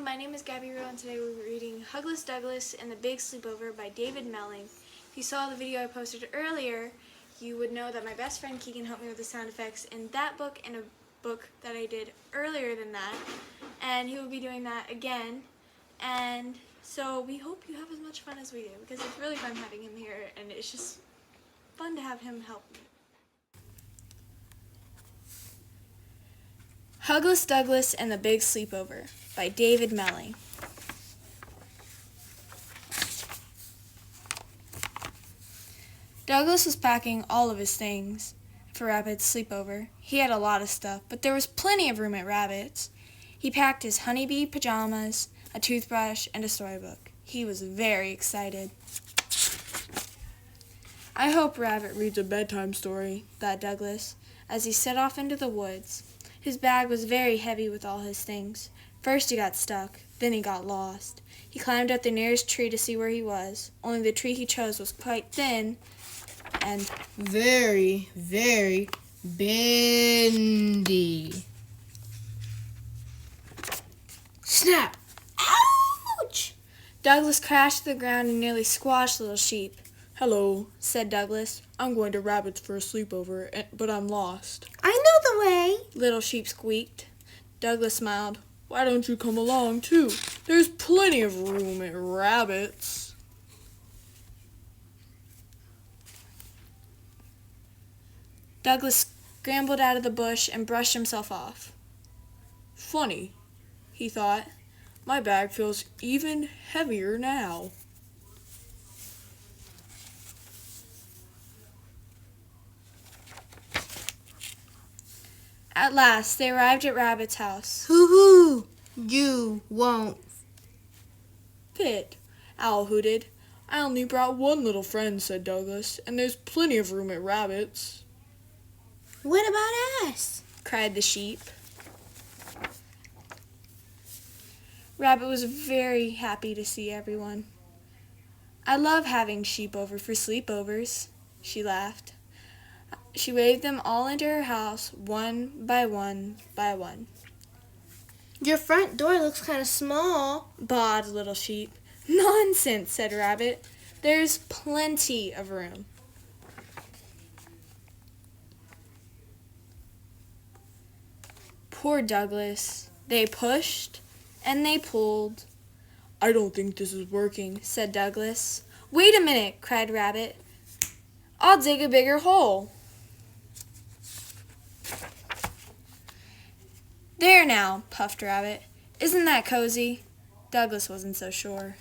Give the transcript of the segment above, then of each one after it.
my name is Gabby and today we're reading Hugless, Douglas, and the Big Sleepover by David Melling. If you saw the video I posted earlier, you would know that my best friend Keegan helped me with the sound effects in that book and a book that I did earlier than that, and he will be doing that again. And so we hope you have as much fun as we do, because it's really fun having him here, and it's just fun to have him help me. Hugless, Douglas, and the Big Sleepover by David Melling. Douglas was packing all of his things for Rabbit's sleepover. He had a lot of stuff, but there was plenty of room at Rabbit's. He packed his honeybee pajamas, a toothbrush, and a storybook. He was very excited. I hope Rabbit reads a bedtime story, thought Douglas, as he set off into the woods. His bag was very heavy with all his things. First he got stuck, then he got lost. He climbed up the nearest tree to see where he was, only the tree he chose was quite thin and very, very bendy. Snap! Ouch! Douglas crashed to the ground and nearly squashed Little Sheep. "Hello," said Douglas. "I'm going to Rabbit's for a sleepover, but I'm lost." I know the way. Little Sheep squeaked. Douglas smiled. "Why don't you come along, too? There's plenty of room at Rabbit's." Douglas scrambled out of the bush and brushed himself off. "Funny," he thought. "My bag feels even heavier now." At last, they arrived at Rabbit's house. Hoo-hoo! You won't "Fit," Owl hooted. "I only brought one little friend," said Douglas, "and there's plenty of room at Rabbit's." What about us? Cried the sheep. Rabbit was very happy to see everyone. "I love having sheep over for sleepovers," she laughed. She waved them all into her house, one by one by one. Your front door looks kind of small, bawled Little Sheep. "Nonsense," said Rabbit. "There's plenty of room." Poor Douglas. They pushed and they pulled. "I don't think this is working," said Douglas. "Wait a minute," cried Rabbit. "I'll dig a bigger hole." "There now," puffed Rabbit. "Isn't that cozy?" Douglas wasn't so sure.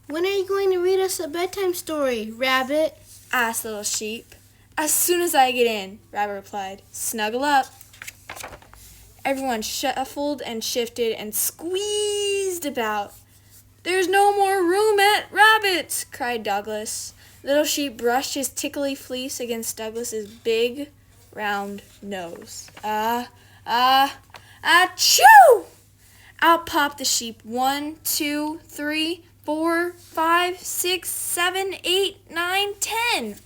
When are you going to read us a bedtime story, Rabbit? Asked Little Sheep. "As soon as I get in," Rabbit replied. "Snuggle up." Everyone shuffled and shifted and squeezed about. "There's no more room at Rabbit's," cried Douglas. Little Sheep brushed his tickly fleece against Douglas's big, round nose. Achoo! Out popped the sheep. 1, 2, 3, 4, 5, 6, 7, 8, 9, 10.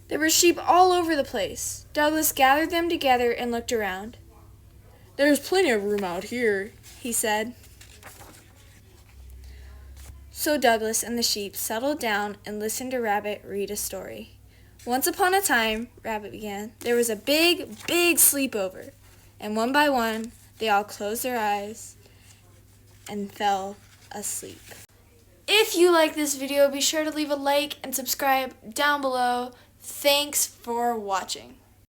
There were sheep all over the place. Douglas gathered them together and looked around. "There's plenty of room out here," he said. So Douglas and the sheep settled down and listened to Rabbit read a story. "Once upon a time," Rabbit began, "there was a big, big sleepover, and one by one, they all closed their eyes and fell asleep." If you like this video, be sure to leave a like and subscribe down below. Thanks for watching.